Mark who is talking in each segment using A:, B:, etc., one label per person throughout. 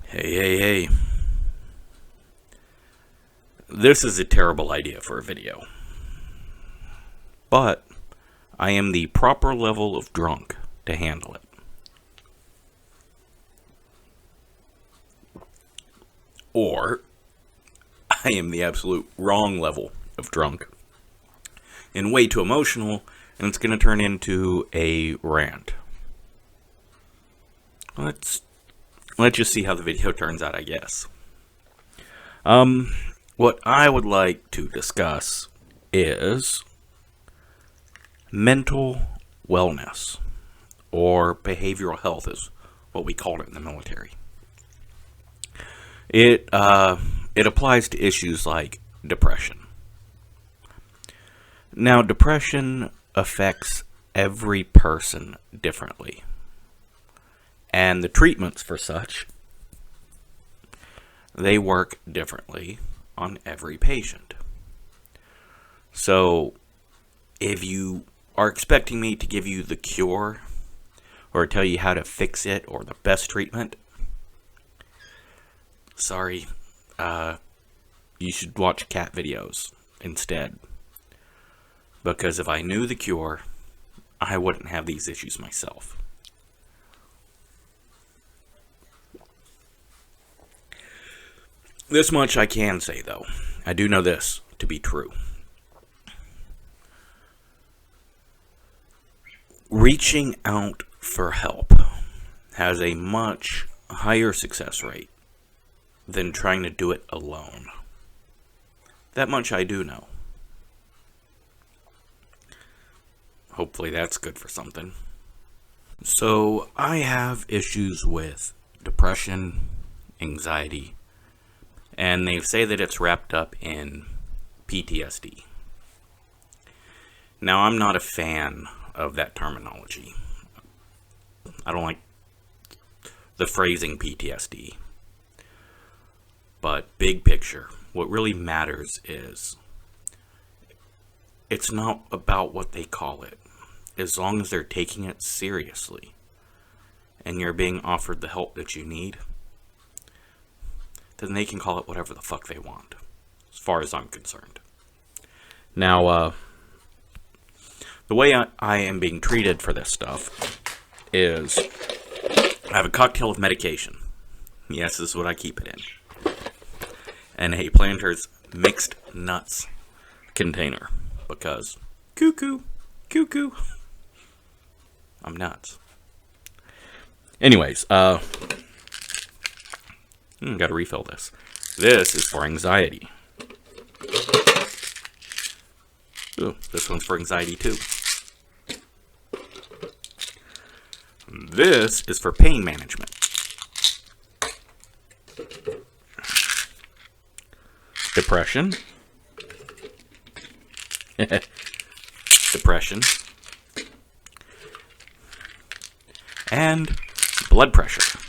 A: Hey. This is a terrible idea for a video. But I am the proper level of drunk to handle it. Or I am the absolute wrong level of drunk and way too emotional, and it's going to turn into a rant. Let's just see how the video turns out, I guess. What I would like to discuss is mental wellness, or behavioral health is what we called it in the military. It applies to issues like depression. Now, depression affects every person differently, and the treatments for such, they work differently on every patient. So, if you are expecting me to give you the cure, or tell you how to fix it, or the best treatment, sorry, you should watch cat videos instead. Because if I knew the cure, I wouldn't have these issues myself. This much I can say, though. I do know this to be true. Reaching out for help has a much higher success rate than trying to do it alone. That much I do know. Hopefully that's good for something. So, I have issues with depression, anxiety, and they say that it's wrapped up in PTSD. Now, I'm not a fan of that terminology. I don't like the phrasing PTSD. But big picture, what really matters is it's not about what they call it. As long as they're taking it seriously and you're being offered the help that you need, then they can call it whatever the fuck they want, as far as I'm concerned. Now, the way I am being treated for this stuff is I have a cocktail of medication. Yes, this is what I keep it in. And a Planters mixed nuts container. Because, cuckoo. I'm nuts. Anyways, gotta refill this. This is for anxiety. Ooh, this one's for anxiety too. This is for pain management. Depression. Depression. And blood pressure.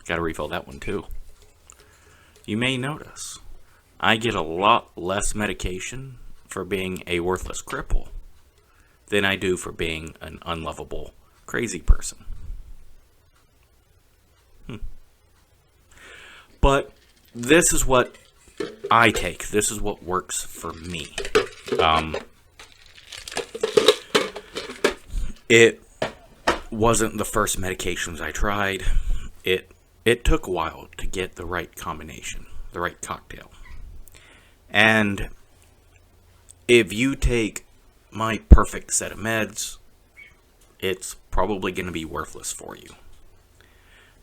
A: Gotta refill that one too. You may notice I get a lot less medication for being a worthless cripple than I do for being an unlovable crazy person. But this is what I take. This is what works for me. It wasn't the first medications I tried. It took a while to get the right combination, the right cocktail. And if you take my perfect set of meds, it's probably going to be worthless for you.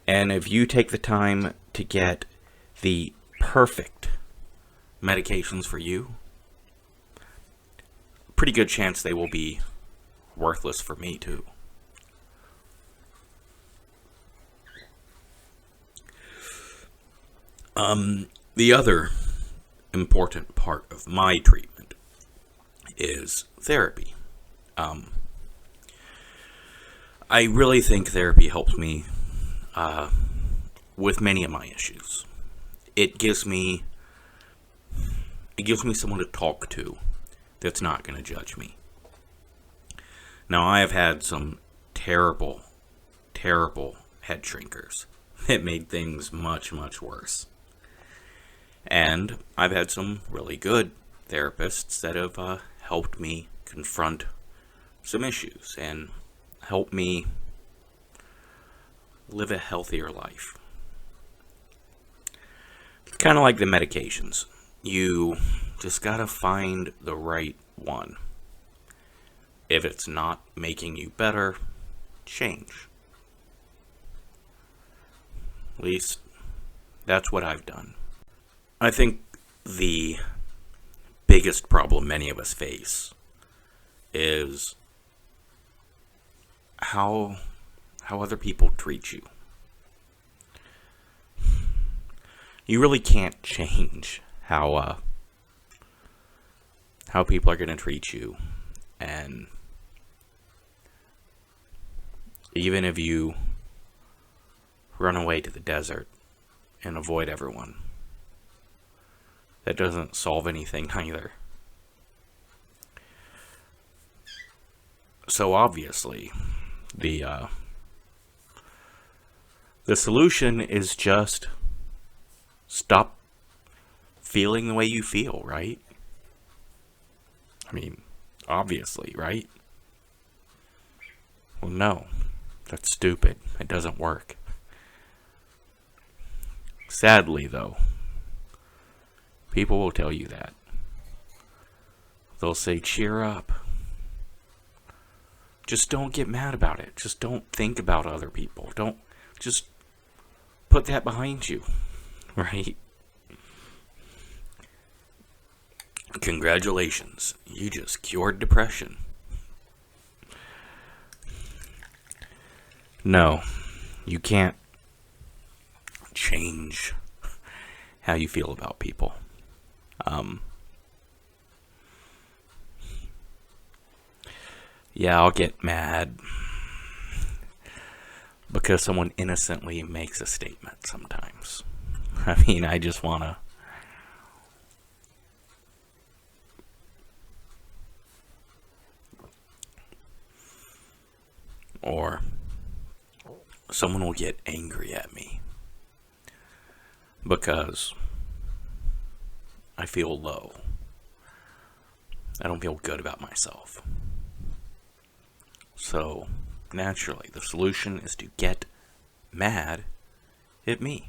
A: And if you take the time to get the perfect medications for you, pretty good chance they will be worthless for me too. The other important part of my treatment is therapy. I really think therapy helps me with many of my issues. It gives me someone to talk to that's not going to judge me. Now, I have had some terrible head shrinkers it made things much, much worse. And I've had some really good therapists that have helped me confront some issues and help me live a healthier life. It's kind of like the medications. You just gotta find the right one. If it's not making you better, change. At least, that's what I've done. I think the biggest problem many of us face is how other people treat you. You really can't change how people are going to treat you, and even if you run away to the desert and avoid everyone, that doesn't solve anything either. So obviously, the solution is just stop feeling the way you feel, right? I mean, obviously, right? Well, no, that's stupid. It doesn't work. Sadly, though, people will tell you that. They'll say, cheer up. Just don't get mad about it. Just don't think about other people. Don't, just put that behind you, right? Congratulations, you just cured depression. No, you can't change how you feel about people. Yeah, I'll get mad because someone innocently makes a statement sometimes. I mean, I just want to or someone will get angry at me because I feel low. I don't feel good about myself. So, naturally, the solution is to get mad at me.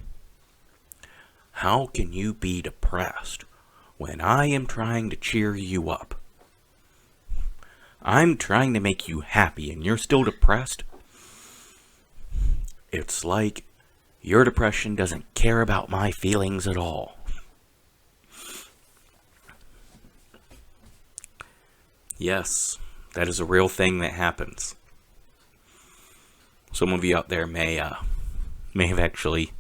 A: How can you be depressed when I am trying to cheer you up? I'm trying to make you happy and you're still depressed? It's like your depression doesn't care about my feelings at all. Yes, that is a real thing that happens. Some of you out there may have actually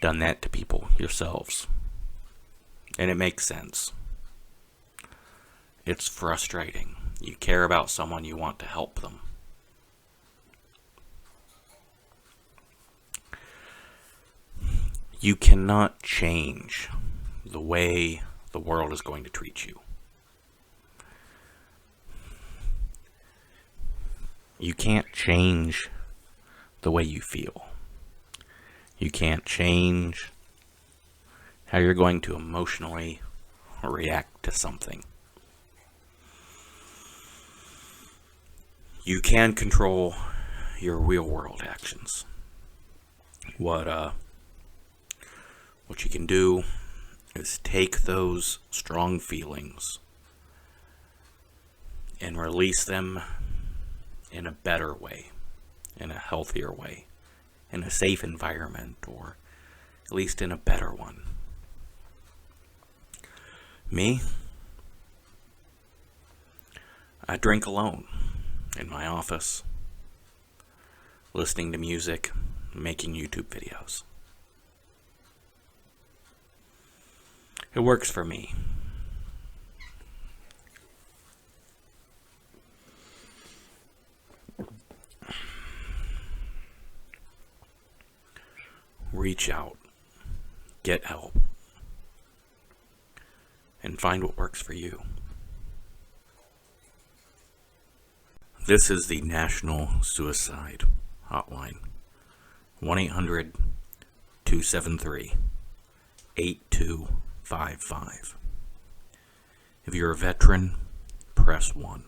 A: done that to people yourselves. And it makes sense. It's frustrating. You care about someone, you want to help them. You cannot change the way the world is going to treat you. You can't change the way you feel. You can't change how you're going to emotionally react to something. You can control your real world actions. What you can do is take those strong feelings and release them in a better way, in a healthier way, in a safe environment, or at least in a better one. Me? I drink alone in my office, listening to music, making YouTube videos. It works for me. Reach out, get help, and find what works for you. This is the National Suicide Hotline. 1-800-273-8255. If you're a veteran, press 1.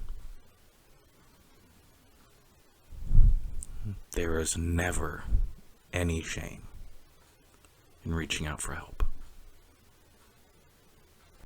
A: There is never any shame in reaching out for help.